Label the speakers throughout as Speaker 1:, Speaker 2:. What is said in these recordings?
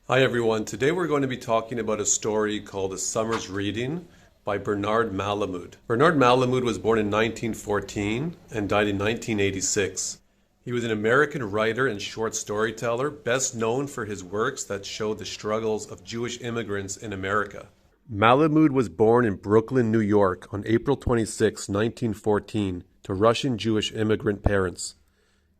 Speaker 1: Hi everyone, today we're going to be talking about a story called A Summer's Reading by Bernard Malamud. Bernard Malamud was born in 1914 and died in 1986. He was an American writer and short storyteller, best known for his works that show the struggles of Jewish immigrants in America. Malamud was born in Brooklyn, New York on April 26, 1914, to Russian Jewish immigrant parents.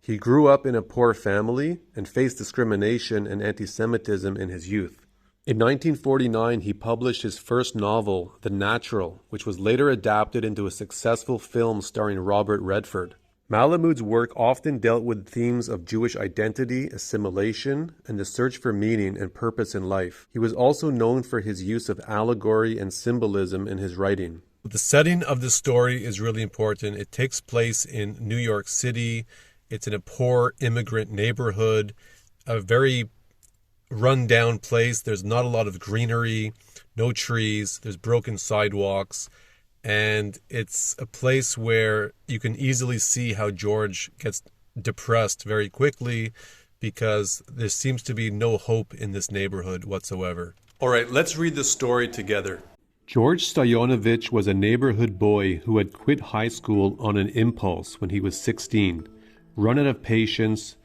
Speaker 1: He grew up in a poor family and faced discrimination and anti-Semitism in his youth. In 1949, he published his first novel, The Natural, which was later adapted into a successful film starring Robert Redford. Malamud's work often dealt with themes of Jewish identity, assimilation, and the search for meaning and purpose in life. He was also known for his use of allegory and symbolism in his writing. The setting of the story is really important. It takes place in New York City. It's in a poor immigrant neighborhood, a very run-down place. There's not a lot of greenery, no trees, there's broken sidewalks, and it's a place where you can easily see how George gets depressed very quickly because there seems to be no hope in this neighborhood whatsoever. All right, let's read the story together. George Stoyanovich was a neighborhood boy who had quit high school on an impulse when he was 16. Run out of patience,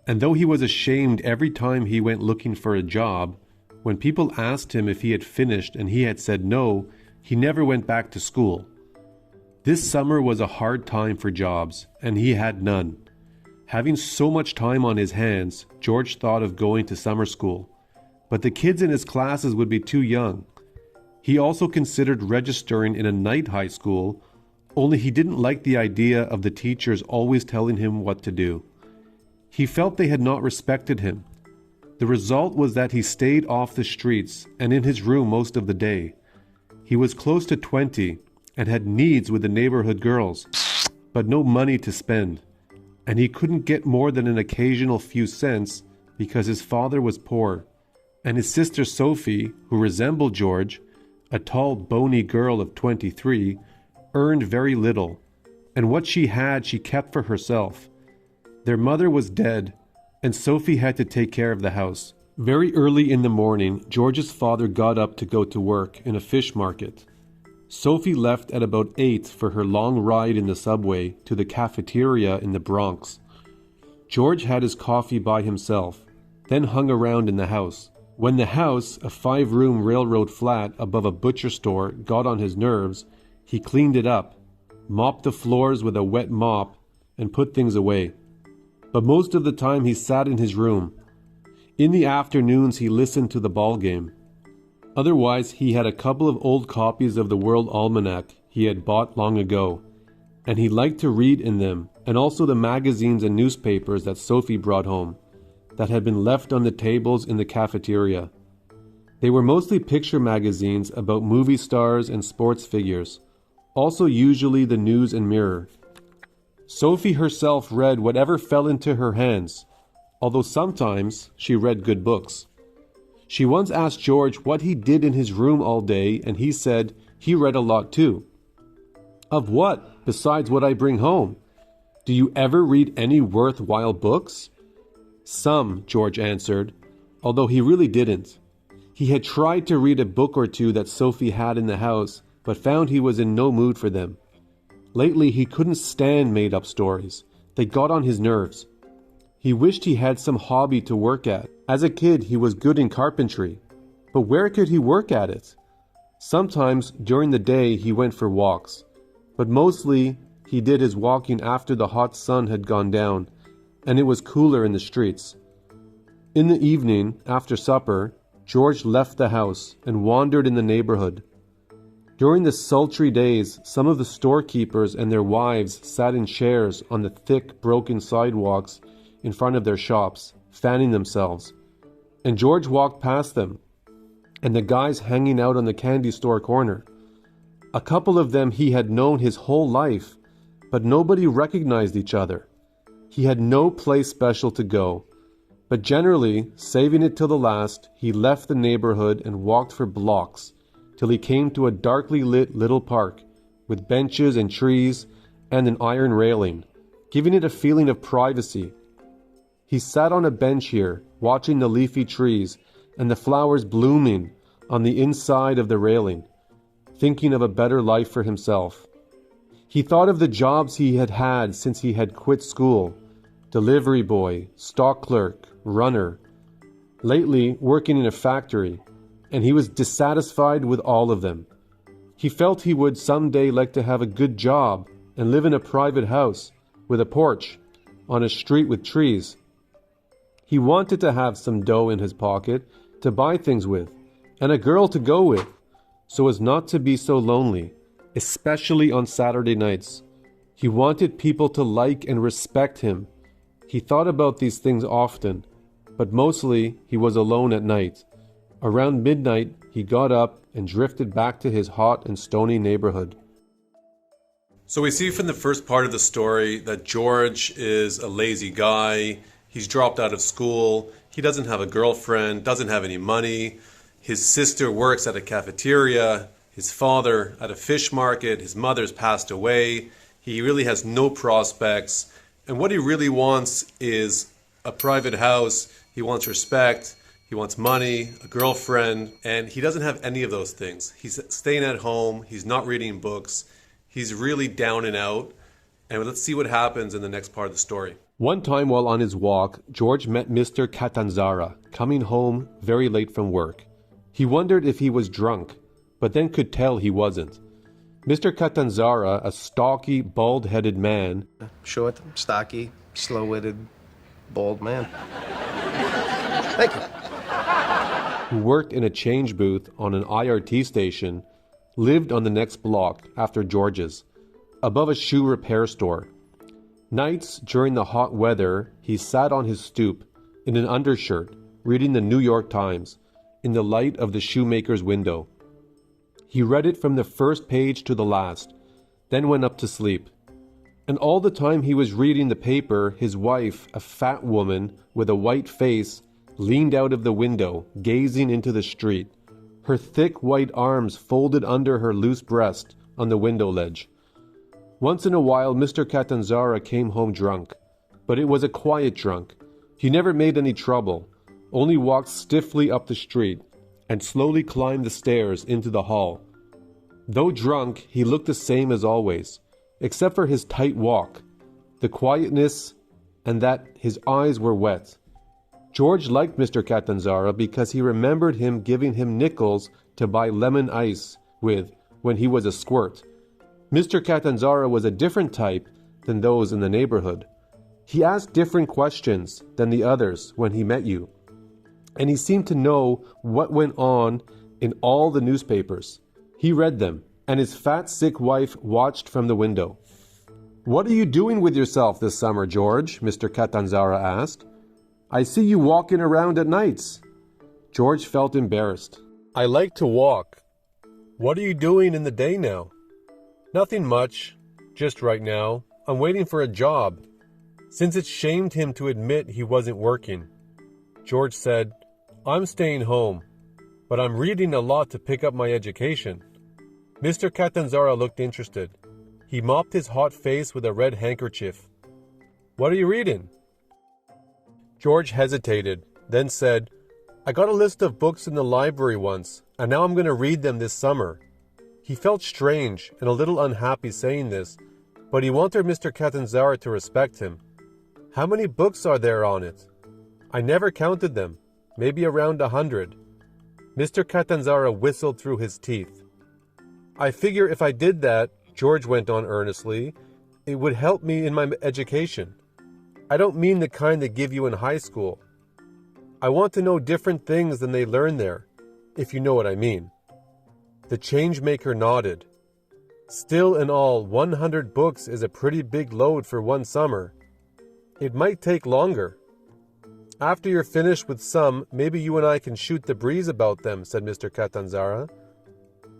Speaker 1: and though he was ashamed every time he went looking for a job, when people asked him if he had finished and he had said no, he never went back to school. This summer was a hard time for jobs, and he had none. Having so much time on his hands, George thought of going to summer school, but the kids in his classes would be too young. He also considered registering in a night high school, only he didn't like the idea of the teachers always telling him what to do. He felt they had not respected him. The result was that he stayed off the streets and in his room most of the day. He was close to 20 and had needs with the neighborhood girls, but no money to spend, and he couldn't get more than an occasional few cents because his father was poor, and his sister Sophie, who resembled George, a tall, bony girl of 23, earned very little, and what she had she kept for herself. Their mother was dead, and Sophie had to take care of the house. Very early in the morning, George's father got up to go to work in a fish market. Sophie left at about 8 for her long ride in the subway to the cafeteria in the Bronx. George had his coffee by himself, then hung around in the house. When the house, a 5-room railroad flat above a butcher store, got on his nerves, he cleaned it up, mopped the floors with a wet mop, and put things away. But most of the time he sat in his room. In the afternoons he listened to the ball game. Otherwise he had a couple of old copies of the World Almanac he had bought long ago, and he liked to read in them, and also the magazines and newspapers that Sophie brought home, that had been left on the tables in the cafeteria. They were mostly picture magazines about movie stars and sports figures, also usually the News and Mirror. Sophie herself read whatever fell into her hands, although sometimes she read good books. She once asked George what he did in his room all day, and he said he read a lot too. "Of what, besides what I bring home? Do you ever read any worthwhile books?" "Some," George answered, although he really didn't. He had tried to read a book or two that Sophie had in the house, but found he was in no mood for them. Lately he couldn't stand made-up stories. They got on his nerves. He wished he had some hobby to work at. As a kid he was good in carpentry, but where could he work at it? Sometimes during the day he went for walks, but mostly he did his walking after the hot sun had gone down, and it was cooler in the streets. In the evening, after supper, George left the house and wandered in the neighborhood. During the sultry days, some of the storekeepers and their wives sat in chairs on the thick, broken sidewalks in front of their shops, fanning themselves, and George walked past them, and the guys hanging out on the candy store corner. A couple of them he had known his whole life, but nobody recognized each other. He had no place special to go, but generally, saving it till the last, he left the neighborhood and walked for blocks, till he came to a darkly lit little park, with benches and trees and an iron railing, giving it a feeling of privacy. He sat on a bench here, watching the leafy trees, and the flowers blooming on the inside of the railing, thinking of a better life for himself. He thought of the jobs he had had since he had quit school: delivery boy, stock clerk, runner. Lately, working in a factory, and he was dissatisfied with all of them. He felt he would someday like to have a good job and live in a private house with a porch on a street with trees. He wanted to have some dough in his pocket to buy things with, and a girl to go with, so as not to be so lonely, especially on Saturday nights. He wanted people to like and respect him. He thought about these things often, but mostly he was alone at night. Around midnight, he got up and drifted back to his hot and stony neighborhood. So we see from the first part of the story that George is a lazy guy. He's dropped out of school. He doesn't have a girlfriend, doesn't have any money. His sister works at a cafeteria, his father at a fish market, his mother's passed away. He really has no prospects. And what he really wants is a private house. He wants respect. He wants money, a girlfriend, and he doesn't have any of those things. He's staying at home. He's not reading books. He's really down and out. And let's see what happens in the next part of the story. One time while on his walk, George met Mr. Catanzara, coming home very late from work. He wondered if he was drunk, but then could tell he wasn't. Mr. Catanzara, a stocky, bald-headed man,
Speaker 2: short, stocky, slow-witted, bald man. Thank you.
Speaker 1: Who worked in a change booth on an IRT station, lived on the next block after George's, above a shoe repair store. Nights during the hot weather, he sat on his stoop in an undershirt, reading the New York Times in the light of the shoemaker's window. He read it from the first page to the last, then went up to sleep. And all the time he was reading the paper, his wife, a fat woman with a white face, leaned out of the window, gazing into the street, her thick white arms folded under her loose breast on the window ledge. Once in a while, Mr. Catanzara came home drunk, but it was a quiet drunk. He never made any trouble, only walked stiffly up the street and slowly climbed the stairs into the hall. Though drunk, he looked the same as always, except for his tight walk, the quietness, and that his eyes were wet. George liked Mr. Catanzara because he remembered him giving him nickels to buy lemon ice with when he was a squirt. Mr. Catanzara was a different type than those in the neighborhood. He asked different questions than the others when he met you, and he seemed to know what went on in all the newspapers. He read them, and his fat, sick wife watched from the window. "What are you doing with yourself this summer, George?" Mr. Catanzara asked. "I see you walking around at nights." George felt embarrassed. "I like to walk. What are you doing in the day now?" "Nothing much. Just right now, I'm waiting for a job," since it shamed him to admit he wasn't working. George said, "I'm staying home, but I'm reading a lot to pick up my education." Mr. Catanzara looked interested. He mopped his hot face with a red handkerchief. "What are you reading?" George hesitated, then said, "I got a list of books in the library once, and now I'm going to read them this summer." He felt strange and a little unhappy saying this, but he wanted Mr. Catanzara to respect him. "How many books are there on it?" "I never counted them. Maybe around 100. Mr. Catanzara whistled through his teeth. "I figure if I did that," George went on earnestly, "it would help me in my education. I don't mean the kind they give you in high school. I want to know different things than they learn there, if you know what I mean." The changemaker nodded. "Still in all, 100 books is a pretty big load for one summer. It might take longer. After you're finished with some, maybe you and I can shoot the breeze about them," said Mr. Catanzara.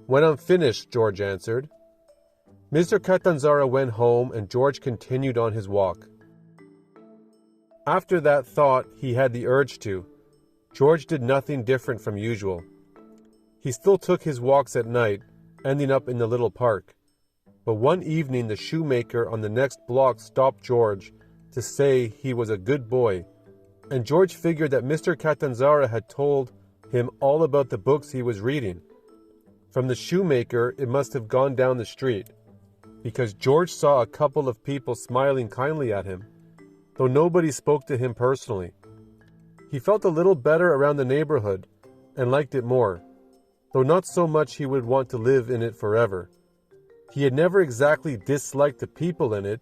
Speaker 1: "When I'm finished," George answered. Mr. Catanzara went home and George continued on his walk. After that thought, he had the urge to. George did nothing different from usual. He still took his walks at night, ending up in the little park. But one evening the shoemaker on the next block stopped George to say he was a good boy, and George figured that Mr. Catanzara had told him all about the books he was reading. From the shoemaker, it must have gone down the street, because George saw a couple of people smiling kindly at him, though nobody spoke to him personally. He felt a little better around the neighborhood and liked it more, though not so much he would want to live in it forever. He had never exactly disliked the people in it,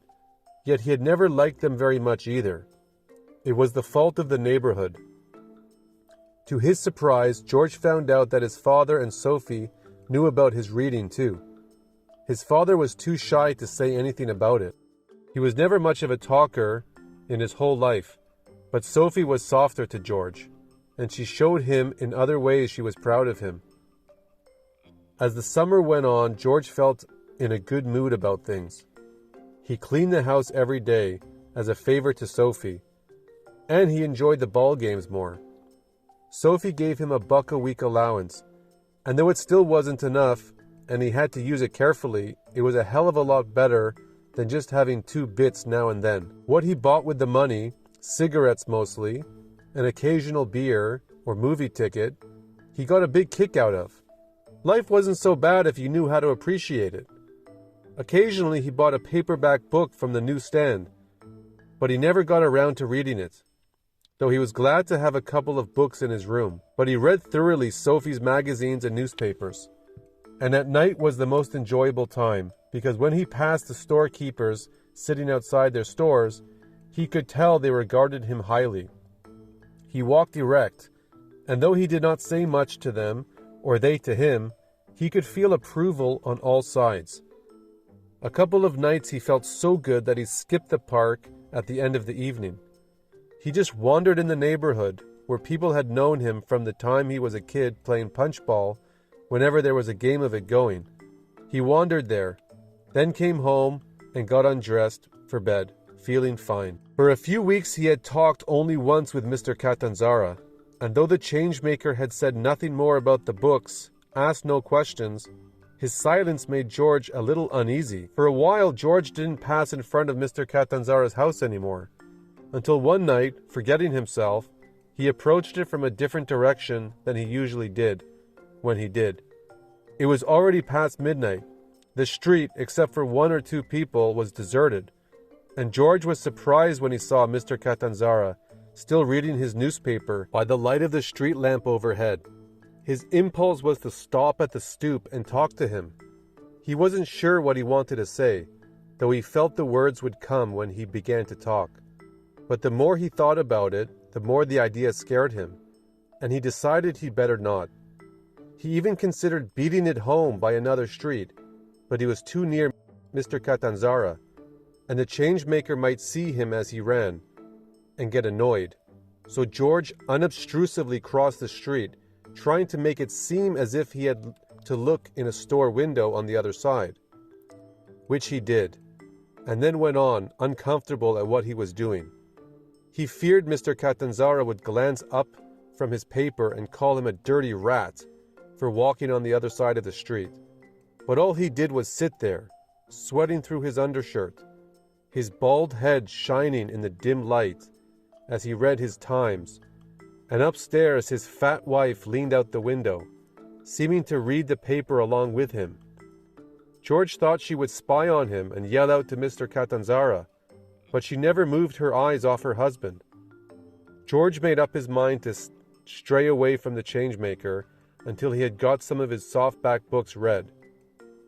Speaker 1: yet he had never liked them very much either. It was the fault of the neighborhood. To his surprise, George found out that his father and Sophie knew about his reading too. His father was too shy to say anything about it. He was never much of a talker in his whole life, but Sophie was softer to George, and she showed him in other ways she was proud of him. As the summer went on, George felt in a good mood about things. He cleaned the house every day as a favor to Sophie, and he enjoyed the ball games more. Sophie gave him $1 a week allowance, and though it still wasn't enough, and he had to use it carefully, it was a hell of a lot better than just having 2 bits now and then. What he bought with the money, cigarettes mostly, an occasional beer or movie ticket, he got a big kick out of. Life wasn't so bad if you knew how to appreciate it. Occasionally he bought a paperback book from the newsstand, but he never got around to reading it, though he was glad to have a couple of books in his room. But he read thoroughly Sophie's magazines and newspapers. And at night was the most enjoyable time, because when he passed the storekeepers sitting outside their stores, he could tell they regarded him highly. He walked erect, and though he did not say much to them, or they to him, he could feel approval on all sides. A couple of nights he felt so good that he skipped the park at the end of the evening. He just wandered in the neighborhood, where people had known him from the time he was a kid playing punchball whenever there was a game of it going. He wandered there, then came home and got undressed for bed, feeling fine. For a few weeks he had talked only once with Mr. Catanzara, and though the changemaker had said nothing more about the books, asked no questions, his silence made George a little uneasy. For a while George didn't pass in front of Mr. Catanzara's house anymore, until one night, forgetting himself, he approached it from a different direction than he usually did, when he did. It was already past midnight. The street, except for 1 or 2 people, was deserted, and George was surprised when he saw Mr. Catanzara still reading his newspaper by the light of the street lamp overhead. His impulse was to stop at the stoop and talk to him. He wasn't sure what he wanted to say, though he felt the words would come when he began to talk. But the more he thought about it, the more the idea scared him, and he decided he'd better not. He even considered beating it home by another street, but he was too near Mr. Catanzara, and the changemaker might see him as he ran and get annoyed. So George unobtrusively crossed the street, trying to make it seem as if he had to look in a store window on the other side, which he did, and then went on, uncomfortable at what he was doing. He feared Mr. Catanzara would glance up from his paper and call him a dirty rat for walking on the other side of the street. But all he did was sit there, sweating through his undershirt, his bald head shining in the dim light as he read his Times, and upstairs his fat wife leaned out the window, seeming to read the paper along with him. George thought she would spy on him and yell out to Mr. Catanzara, but she never moved her eyes off her husband. George made up his mind to stray away from the changemaker until he had got some of his softback books read.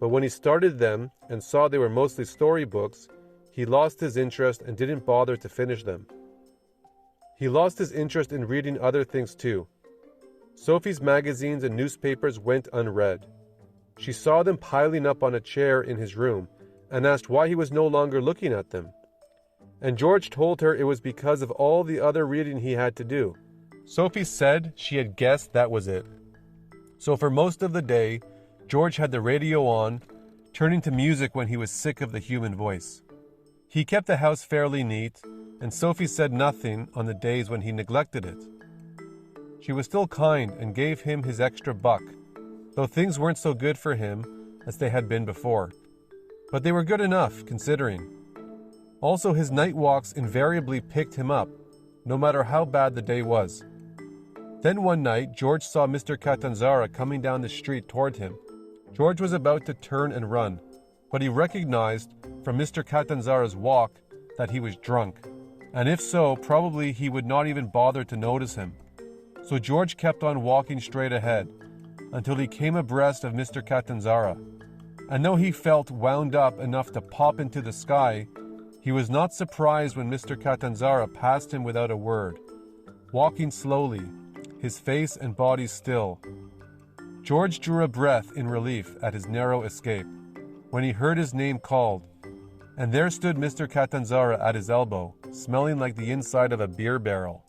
Speaker 1: But when he started them and saw they were mostly storybooks, he lost his interest and didn't bother to finish them. He lost his interest in reading other things too. Sophie's magazines and newspapers went unread. She saw them piling up on a chair in his room and asked why he was no longer looking at them. And George told her it was because of all the other reading he had to do. Sophie said she had guessed that was it. So for most of the day, George had the radio on, turning to music when he was sick of the human voice. He kept the house fairly neat, and Sophie said nothing on the days when he neglected it. She was still kind and gave him his extra $1, though things weren't so good for him as they had been before. But they were good enough, considering. Also, his night walks invariably picked him up, no matter how bad the day was. Then one night, George saw Mr. Catanzara coming down the street toward him. George was about to turn and run, but he recognized from Mr. Catanzara's walk that he was drunk, and if so, probably he would not even bother to notice him. So George kept on walking straight ahead until he came abreast of Mr. Catanzara. And though he felt wound up enough to pop into the sky, he was not surprised when Mr. Catanzara passed him without a word, walking slowly, his face and body still. George drew a breath in relief at his narrow escape when he heard his name called, and there stood Mr. Catanzara at his elbow, smelling like the inside of a beer barrel.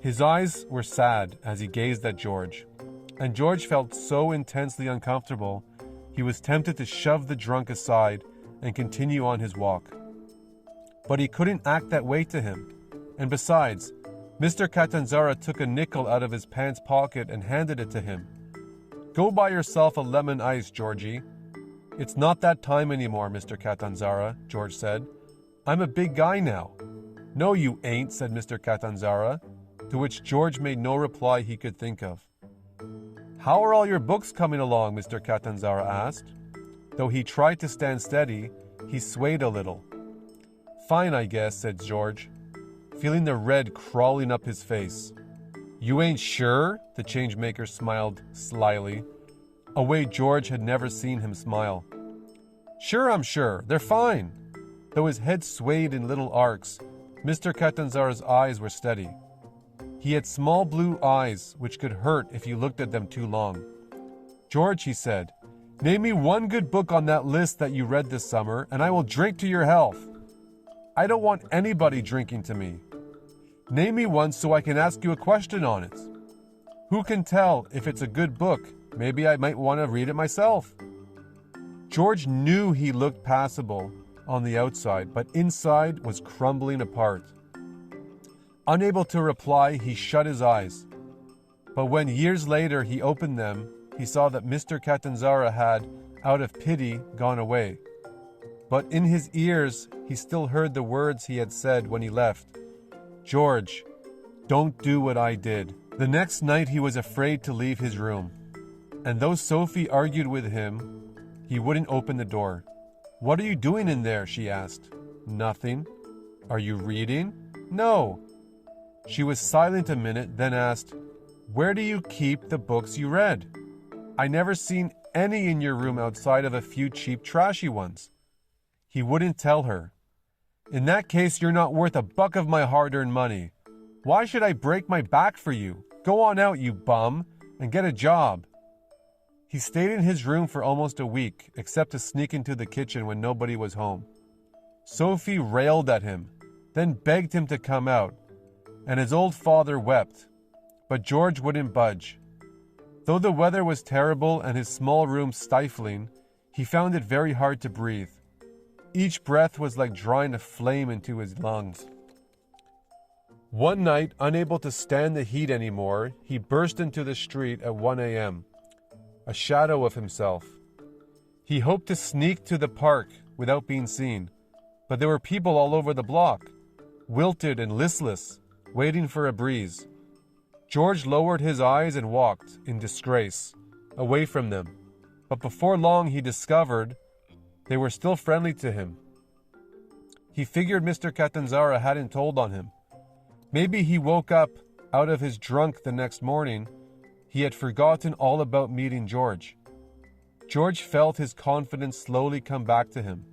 Speaker 1: His eyes were sad as he gazed at George, and George felt so intensely uncomfortable he was tempted to shove the drunk aside and continue on his walk. But he couldn't act that way to him, and besides, Mr. Catanzara took a nickel out of his pants pocket and handed it to him. "Go buy yourself a lemon ice, Georgie." "It's not that time anymore, Mr. Catanzara," George said. "I'm a big guy now." "No, you ain't," said Mr. Catanzara, to which George made no reply he could think of. "How are all your books coming along?" Mr. Catanzara asked. Though he tried to stand steady, he swayed a little. "Fine, I guess," said George, feeling the red crawling up his face. "You ain't sure?" The changemaker smiled slyly, a way George had never seen him smile. "Sure, I'm sure. They're fine." Though his head swayed in little arcs, Mr. Catanzara's eyes were steady. He had small blue eyes which could hurt if you looked at them too long. "George," he said, "name me one good book on that list that you read this summer, and I will drink to your health." "I don't want anybody drinking to me." "Name me one so I can ask you a question on it." "Who can tell if it's a good book? Maybe I might want to read it myself." George knew he looked passable on the outside, but inside was crumbling apart. Unable to reply, he shut his eyes. But when years later he opened them, he saw that Mr. Catanzara had, out of pity, gone away. But in his ears, he still heard the words he had said when he left. "George, don't do what I did." The next night he was afraid to leave his room. And though Sophie argued with him, he wouldn't open the door. "What are you doing in there?" she asked. "Nothing." "Are you reading?" "No." She was silent a minute, then asked, "Where do you keep the books you read? I never seen any in your room outside of a few cheap trashy ones." He wouldn't tell her. "In that case, you're not worth a buck of my hard-earned money. Why should I break my back for you? Go on out, you bum, and get a job." He stayed in his room for almost a week, except to sneak into the kitchen when nobody was home. Sophie railed at him, then begged him to come out, and his old father wept, but George wouldn't budge. Though the weather was terrible and his small room stifling, he found it very hard to breathe. Each breath was like drawing a flame into his lungs. One night, unable to stand the heat anymore, he burst into the street at 1 a.m., a shadow of himself. He hoped to sneak to the park without being seen, but there were people all over the block, wilted and listless, waiting for a breeze. George lowered his eyes and walked, in disgrace, away from them. But before long he discovered they were still friendly to him. He figured Mr. Catanzara hadn't told on him. Maybe he woke up out of his drunk the next morning. He had forgotten all about meeting George. George felt his confidence slowly come back to him.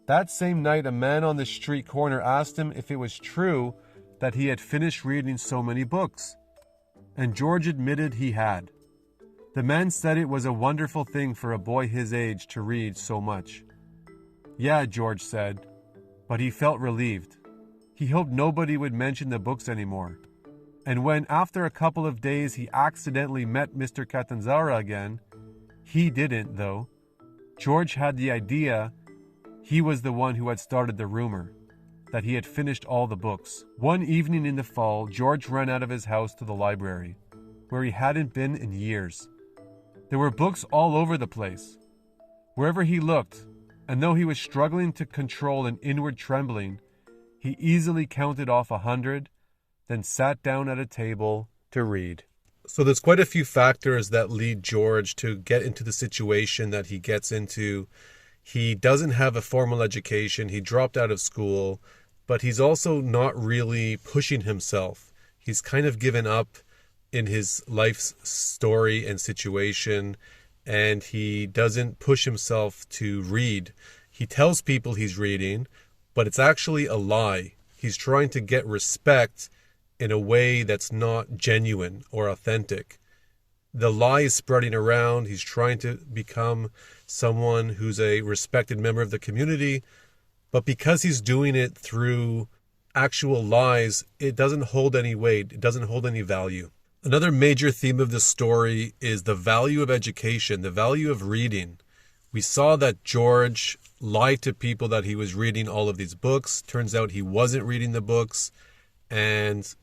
Speaker 1: That same night, a man on the street corner asked him if it was true that he had finished reading so many books, and George admitted he had. The man said it was a wonderful thing for a boy his age to read so much. "Yeah," George said, but he felt relieved. He hoped nobody would mention the books anymore. And when, after a couple of days, he accidentally met Mr. Catanzara again, he didn't, though. George had the idea he was the one who had started the rumor, that he had finished all the books. One evening in the fall, George ran out of his house to the library, where he hadn't been in years. There were books all over the place, wherever he looked, and though he was struggling to control an inward trembling, he easily counted off 100, then sat down at a table to read. So there's quite a few factors that lead George to get into the situation that he gets into. He doesn't have a formal education. He dropped out of school, but he's also not really pushing himself. He's kind of given up in his life's story and situation, and he doesn't push himself to read. He tells people he's reading, but it's actually a lie. He's trying to get respect in a way that's not genuine or authentic. The lie is spreading around. He's trying to become someone who's a respected member of the community, but because he's doing it through actual lies, it doesn't hold any weight. It doesn't hold any value. Another major theme of this story is the value of education, the value of reading. We saw that George lied to people that he was reading all of these books. Turns out he wasn't reading the books. And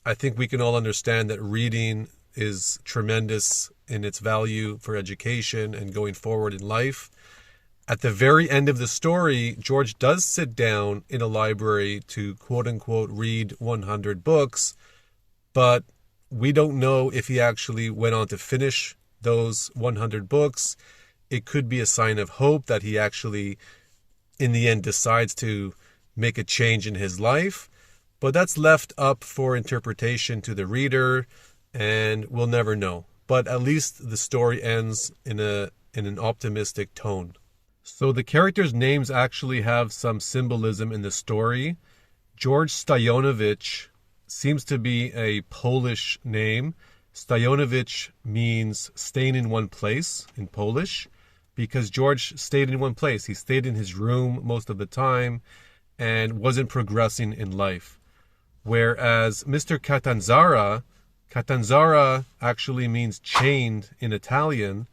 Speaker 1: I think we can all understand that reading is tremendous in its value for education and going forward in life. At the very end of the story, George does sit down in a library to quote unquote read 100 books, but we don't know if he actually went on to finish those 100 books. It could be a sign of hope that he actually, in the end, decides to make a change in his life. But that's left up for interpretation to the reader, and we'll never know. But at least the story ends in an optimistic tone. So the characters' names actually have some symbolism in the story. George Stajanowicz seems to be a Polish name. Stajanowicz means staying in one place in Polish, because George stayed in one place. He stayed in his room most of the time and wasn't progressing in life. Whereas Mr. Catanzara actually means chained in Italian,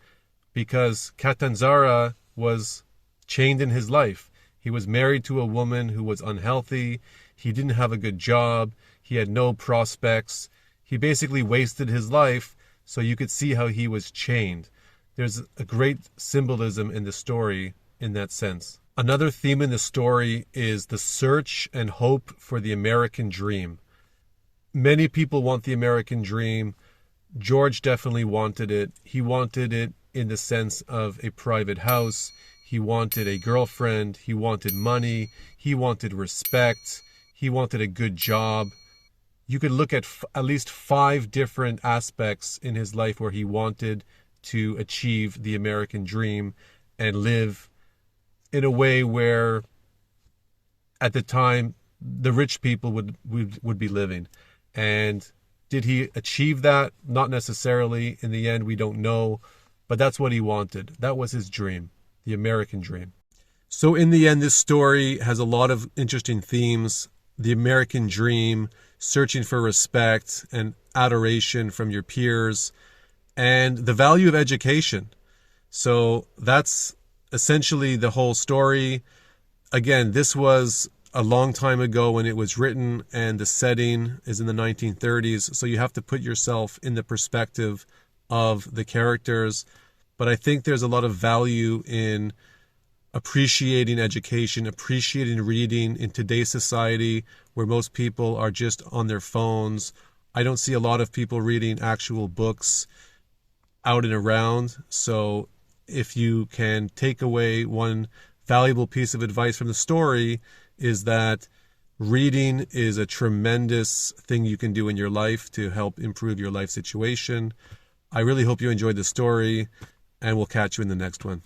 Speaker 1: because Catanzara was chained in his life. He was married to a woman who was unhealthy. He didn't have a good job. He had no prospects. He basically wasted his life, so you could see how he was chained. There's a great symbolism in the story in that sense. Another theme in the story is the search and hope for the American dream. Many people want the American dream. George definitely wanted it. He wanted it in the sense of a private house. He wanted a girlfriend. He wanted money. He wanted respect. He wanted a good job. You could look at at least 5 different aspects in his life where he wanted to achieve the American dream and live in a way where at the time the rich people would be living. And did he achieve that? Not necessarily. In the end, we don't know, but that's what he wanted. That was his dream, the American dream. So in the end, this story has a lot of interesting themes. The American dream, searching for respect and adoration from your peers, and the value of education. So that's essentially the whole story. Again, this was a long time ago when it was written, and the setting is in the 1930s. So you have to put yourself in the perspective of the characters. But I think there's a lot of value in appreciating education, appreciating reading in today's society where most people are just on their phones. I don't see a lot of people reading actual books out and around. So if you can take away one valuable piece of advice from the story, is that reading is a tremendous thing you can do in your life to help improve your life situation. I really hope you enjoyed the story, and we'll catch you in the next one.